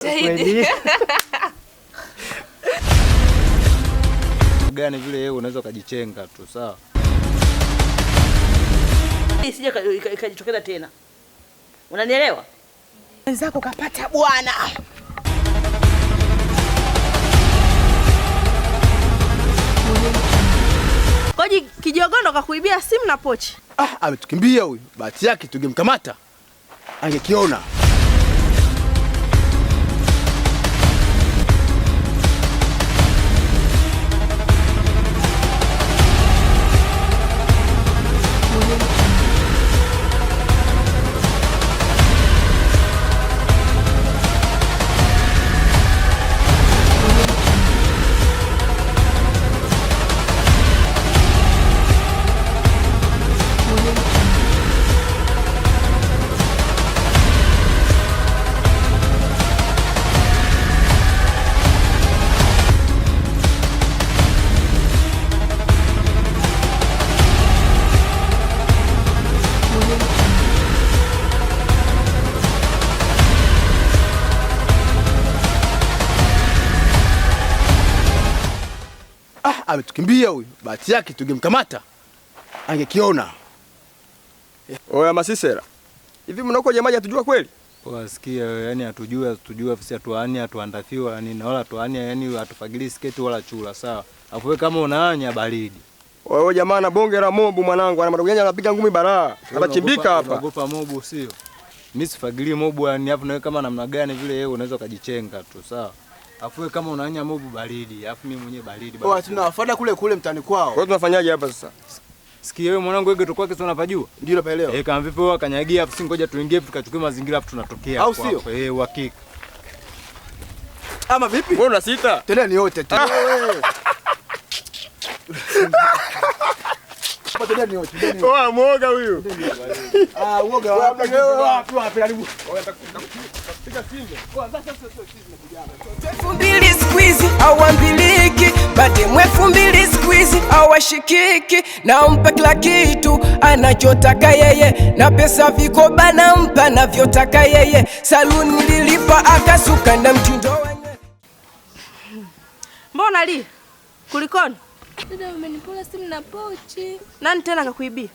Kweli. Gani vile wewe unaweza kujichenga tu, sawa? Isije ikajitokeza tena. Unanielewa? Wenzako kapata bwana. Koji Kijogondo kakuibia simu na pochi. Ametukimbia huyu. Bahati yake tungemkamata. Angekiona. Ametukimbia huyu. Bahati yake tungemkamata. Angekiona. Oya Masisera. Hivi mnako jamaa hatujua kweli? Wasikia yani hatujua sisi atuandafiwa yani na wala tuania yani atufagili sketi wala chula, sawa? Afu kama unaanya baridi. Wewe jamaa na bonge la mobu mwanangu, ana madoganya anapiga ngumi baraa. Anachimbika hapa. Unaogopa mobu sio? Mimi sifagilie mobu yani hapo nawe kama namna gani vile wewe unaweza kujichenga tu, sawa? Afu kama unaanya mobu baridi, afu mimi mwenyewe baridi. Tunawafuata kule mtani kwao. Kwa hiyo tunafanyaje hapa sasa? Sikia wewe mwanangu, wewe kwake sio unapajua? Ndio napaelewa. Kama vipi wewe kanyagia afu singoja tuingie tukachukue mazingira afu tunatokea hapo. Au sio? Uhakika. Ama vipi? Wewe unasita? Tena ni yote tu. Wewe. Tena ni yote. Oa mwoga huyu. Uoga wapi? Wapi karibu. Piga singe. Mbili squeeze hawambiliki, bade mwefu mbili squeeze hawashikiki, nampa kila kitu anachotaka yeye, na pesa vikoba nampa navyotaka yeye, saluni lilipa akasuka na mtindo wenye. Mbona li? Kulikoni? Dada umenipola simu na pochi. Nani tena kakuibia?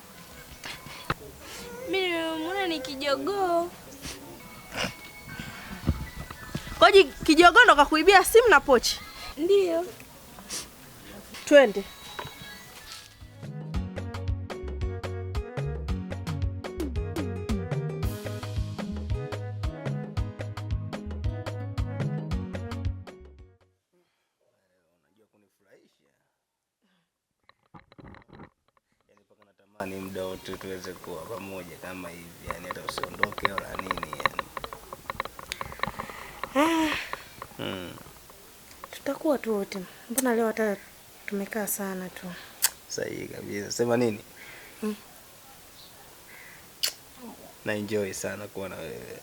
Mimi nimeona ni Kijogoo. Koji Kijogondo kakuibia simu na pochi? Ndio. Twende. Natamani muda wote tuweze kuwa pamoja kama hivi, yani hata usiondoke wala nini yani. Tutakuwa tu wote. Mbona leo hata tumekaa sana tu. Sahihi kabisa. Sema nini? Na enjoy sana kuwa na wewe.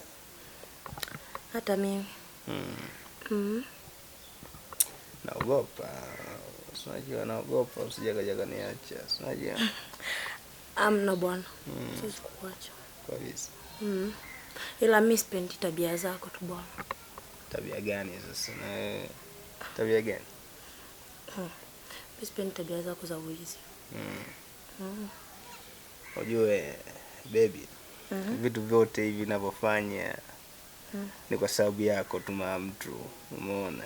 Hata mimi. Naogopa. Unajua naogopa usije kaja kaniacha. Unajua? Amna bwana. Siwezi kukuacha. Kabisa. Ila mimi sipendi tabia zako tu bwana. Tabia gani sasa? Na tabia gani? Mimi sipendi tabia zako za wizi. Unajua baby, vitu vyote hivi ninavyofanya ni kwa sababu yako tu mtu, umeona?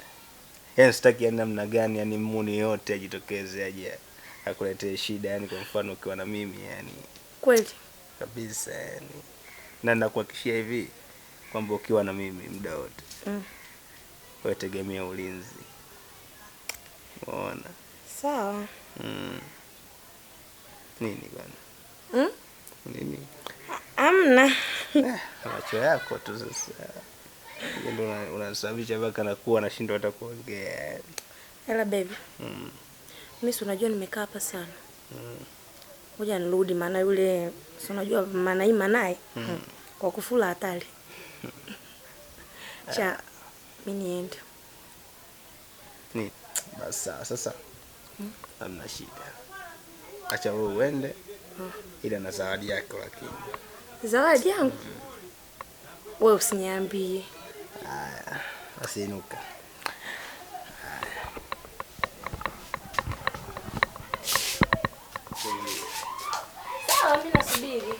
Yaani sitaki yani namna gani yani muni yote ajitokeze aje akuletee shida, yani kwa mfano ukiwa na mimi yani. Kweli? Kabisa yani. Na nakuhakikishia hivi kwamba ukiwa na mimi muda wote. Wewe tegemea ulinzi. Unaona? Sawa. Nini bwana? Nini? Amna. Macho yako tu sasa. Ndio unasababisha mpaka nakuwa nashindwa hata kuongea. Ela baby. Mimi si unajua nimekaa hapa sana. Ngoja nirudi maana yule si unajua Manaima naye kwa kufula hatari. Cha mimi niende. Ni basi sasa. Hamna shida. Acha wewe uende. Ila na zawadi yako lakini. Zawadi yangu? Wewe usiniambie. Haya. Basi inuka. Sawa, mimi nasubiri.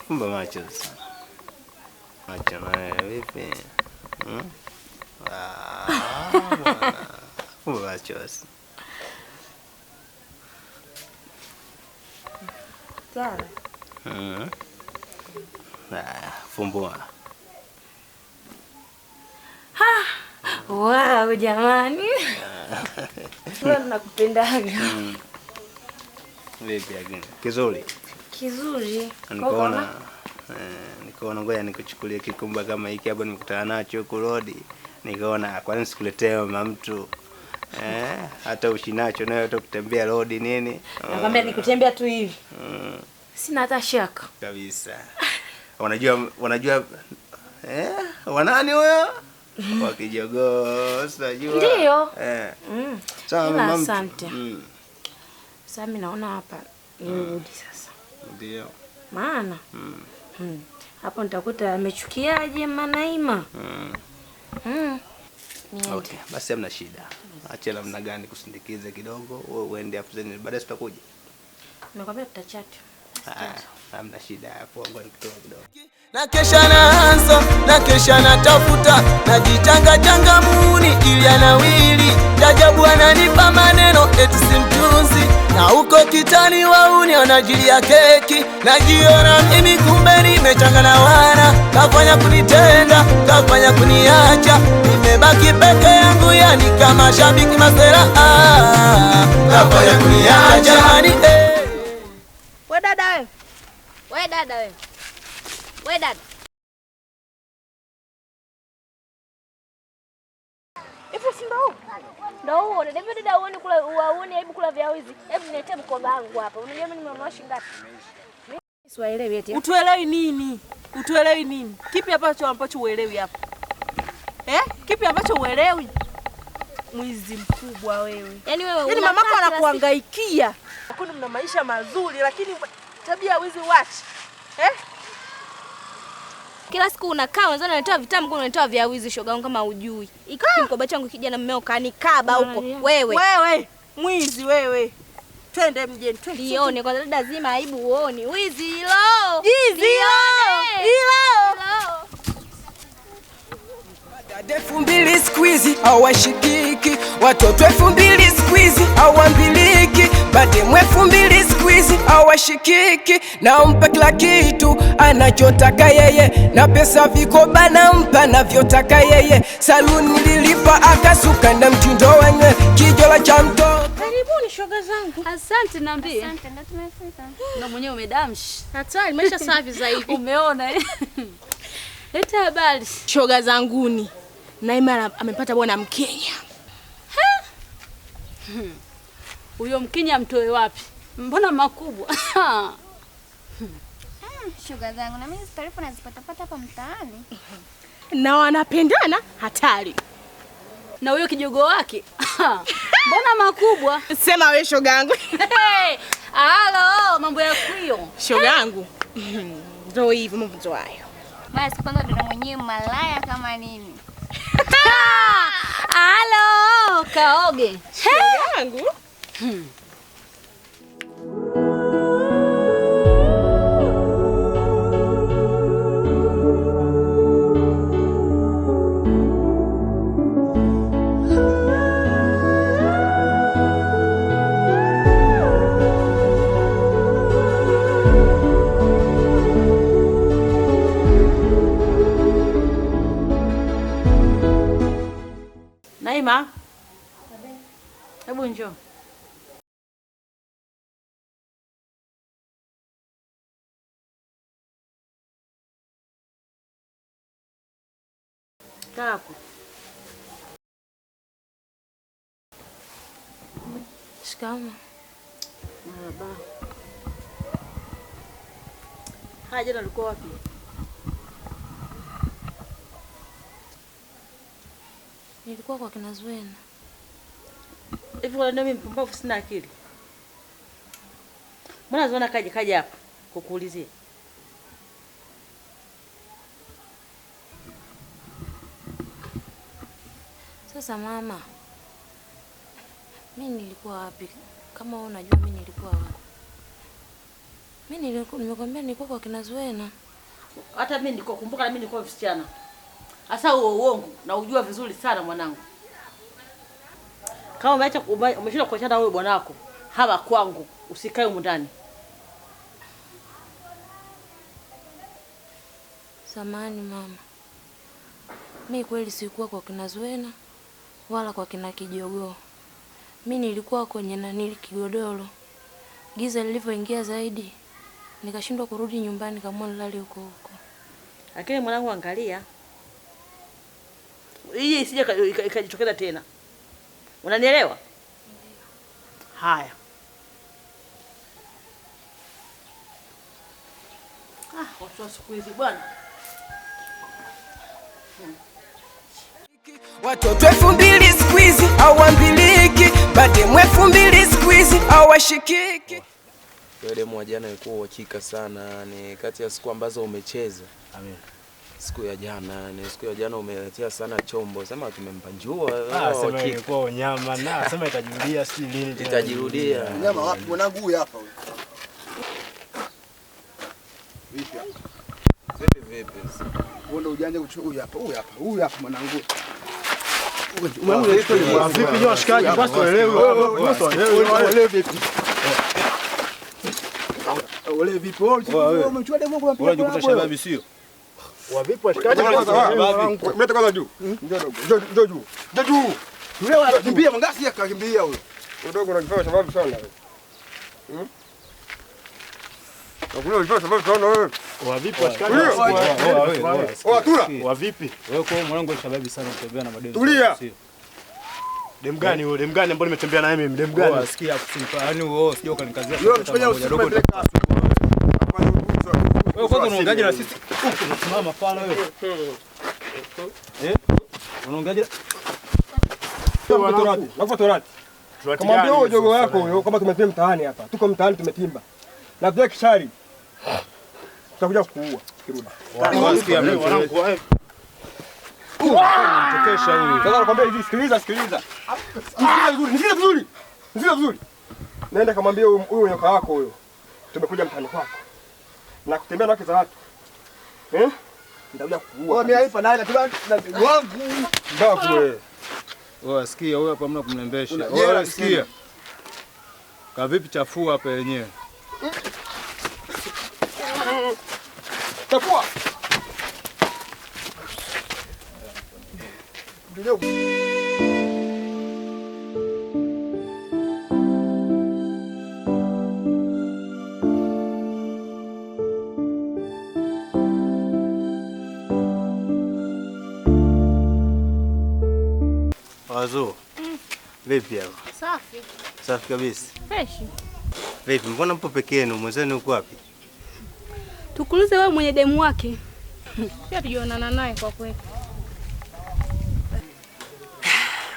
Fumba macho sana. Macho na vipi? Fumba macho sana. Sawa. Fumbua. Wow, jamani. Wewe nakupendaga. Vipi again? Kizuri. Kizuri. Nikaona ngoja nikuchukulie kikumba kama hiki hapo nimekutana nacho huko road. Nikaona kwa nini sikuletee mama mtu? Hata ushinacho nayo hata kutembea road nini? Nakwambia nikutembea tu hivi. Sina hata shaka. Kabisa. Wanajua wanani huyo? Wakijogoo, unajua. Ndio. Sawa mama. Asante. Sasa mimi naona hapa nirudi sasa. Ndio. Maana hapo nitakuta amechukiaje Manaima. Okay, basi hamna shida. Acha namna gani kusindikize kidogo, wewe uende afu zeni baadaye tutakuja. Nimekwambia tutachat. Hamna shida hapo, ngoja nikutoe kidogo. Na kesha naanza, na kesha natafuta, najitanga changamuni ili anawili. Jajabu ananipa maneno eti simtunzi, na huko kitani wauni wanajilia keki. Najiona mimi kumbe nimechangana wana, kafanya kunitenda, kafanya kuniacha. Nimebaki peke yangu yani kama shabiki masera. Kafanya kuniacha yani We dada wewe. We dada wewe. We dada. Hivi si ndo? Ndio huo, ndio dada uone kula uone hebu kula vya wizi. Hebu niletee mkoba wangu hapa. Unajua mimi nimenunua shilingi ngapi? Siwaelewi eti. Utuelewi nini? Utuelewi nini? Kipi ambacho uelewi hapa? Kipi ambacho uelewi? Mwizi mkubwa wewe. Yaani wewe yaani mamako anakuhangaikia. Hakuna mna maisha mazuri lakini tabia wizi wachi. Kila siku unakaa unazana unatoa vitamu unatoa vya wizi shoga wangu kama hujui. Iki mkoba changu kija na mmeo kanikaba huko. Wewe mwizi wewe. Twende mjeni, twende. Lione kwa dada zima aibu uone. Wizi hilo. Jizi hilo. Dada 2000 squeezy hawashikiki, watoto 2000 squeezy hawambiliki, bademu 2000 squeezy hawashikiki. Nampa kila kitu anachotaka yeye, na pesa vikoba nampa navyotaka yeye. Saluni nililipa akasuka na mtindo wenye kijola cha mtoto. Karibuni shoga zangu. Asante niambie. Asante ndo tumefika. Na mwenyewe umedamshi. Hatari maisha safi zaidi. Umeona Leta habari. Shoga zanguni. Naima amepata bwana Mkenya. Huyo Mkenya mtoe wapi? Mbona makubwa? Shoga zangu na mimi taarifa nazipata hapa mtaani. Na wanapendana hatari. Na huyo kijogo wake. Mbona makubwa? Sema wewe shoga yangu. Halo, mambo ya kuyo. Shoga yangu. Ndio hivyo mambo hayo. Basi kwanza ndo mwenyewe malaya kama nini. Halo, kaoge. Shoga yangu. Naima. Hebu njoo. Kaku. Shikamoo. Marhaba. Jana ulikuwa wapi? Nilikuwa kwa kina Zuena. Hivi wala mimi mpumbavu sina akili. Mbona Zuena kaja hapa kukuulizia? Sasa mama, mimi nilikuwa wapi? Kama wewe unajua mimi nilikuwa wapi? Mimi nimekwambia nilikuwa kwa kina Zuena. Hata mimi nilikuwa kumbuka, na mimi nilikuwa msichana. Sasa huo uongo na ujua vizuri sana mwanangu. Kama umeshinda kuachana na wewe bwanako, hapa kwangu usikae huko ndani. Samahani mama. Mimi kweli sikuwa kwa kina Zuena wala kwa kina Kijogoo. Mimi nilikuwa kwenye nanili Kigodoro. Giza lilivyoingia zaidi, nikashindwa kurudi nyumbani kama nilali huko. Lakini mwanangu angalia. Hii isije ikajitokeza tena. Unanielewa? Haya. Watu wa siku hizi bwana. Watoto 2000 siku hizi hawambiliki, mademu 2000 siku hizi hawashikiki. Yule demu wa jana alikuwa uhakika sana, ni kati ya siku ambazo umecheza. Amen. Siku ya jana umeletea sana chombo. Sema tumempanjua. Sema ilikuwa unyama na sema itajirudia si lini tena. Itajirudia. Nyama wapi mwanangu huyu hapa huyu. Vipi hapa? Vipi? Wewe ndio ujanja kuchukua huyu hapa mwanangu. Vipi nyo shikaji basi tuelewe vipi? Ole vipi wewe umechukua demo kwa mpira. Unajikuta shababi sio? Wa vipi washikaji? Mlete kwanza juu. Njoo juu. Yule anakimbia mangasi akakimbia huyo. Udogo unajifanya shababi sana wewe. Nakuna unajifanya shababi sana wewe. Wa vipi washikaji? Tula. Wa vipi? Wewe kwa mwanangu shababi sana kutembea na mademu. Tulia. Dem gani huyo? Dem gani ambaye nimetembea naye mimi? Dem gani? Sikia kusimpa. Yaani wewe sio kanikazia. Wewe mchukua usipeleke. Wewe kwanza unaongeaje na sisi? Unasimama pala wewe. Unaongeaje? Nakufa torati. Kamwambia huyo jogo wako huyo kama tumetia mtaani hapa. Tuko mtaani tumetimba. Na vile kishari. Tutakuja kuua kirudi. Wasikia mimi wanangu wewe. Unamtokesha huyu. Sasa nakwambia hivi, sikiliza. Nisikize vizuri. Naenda kamwambia huyo nyoka wako huyo. Tumekuja mtaani kwako. Na kutembea na wake za watu. Nitakuja kuua. Wewe mimi haipa naye na wangu. Ndio wewe. Wewe sikia huyu hapa mna kumlembesha. Wewe sikia. Ka vipi chafua hapa yenyewe? Chafua. Ndio. Wazo. Vipi hapo? Safi. Safi kabisa. Fresh. Vipi, mbona mpo peke yenu? Mwenzenu uko wapi? Tukulize wewe mwenye demu wake. Pia tujionana naye kwa kweli.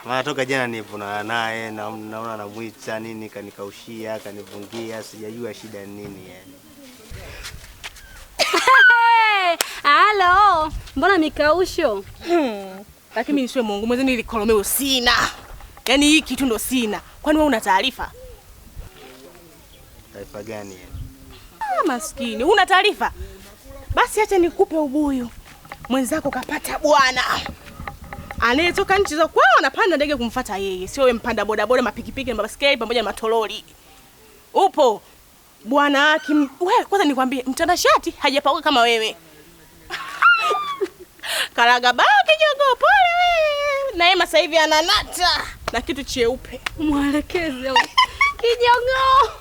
Maana toka jana nipo naye na naona anamwita nini kanikaushia, kanivungia, sijajua shida ni nini yani. Halo, mbona mikausho? Lakini mimi nisiwe Mungu, mwenzeni ile kolomeo sina. Yaani hii kitu ndo sina. Kwani wewe una taarifa? Taarifa gani yani? Maskini, una taarifa? Basi acha nikupe ubuyu. Mwenzako kapata bwana. Anayetoka nchi za kwao anapanda ndege kumfuata yeye. Sio wewe mpanda bodaboda, mapikipiki na mabaskeli pamoja na matololi. Upo bwana wake. Wewe kwanza nikwambie, mtanashati hajapauka kama wewe. Karaga baki jogo pole wewe. Na yeye sasa hivi ananata na kitu cheupe. Mwelekeze. Kijogo.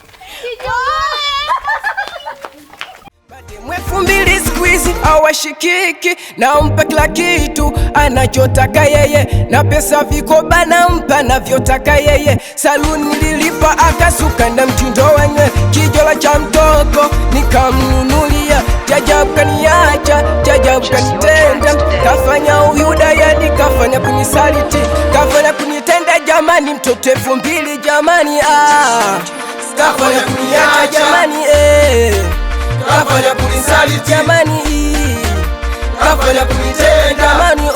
Mwefumbili squeeze hawashikiki, nampa kila kitu anachotaka yeye, na pesa vikoba nampa navyotaka yeye. Saluni lilipa akasuka na mtindo wenye, kijola cha mtoko nikamnunulia. Jajabu kaniacha, jajabu kanitenda, kafanya uyuda yani kafanya kunisaliti, kafanya kunitenda jamani, mtoto 2000 jamani, kafanya kuniacha jamani, kafanya kunisaliti jamani, kafanya kunitenda jamani,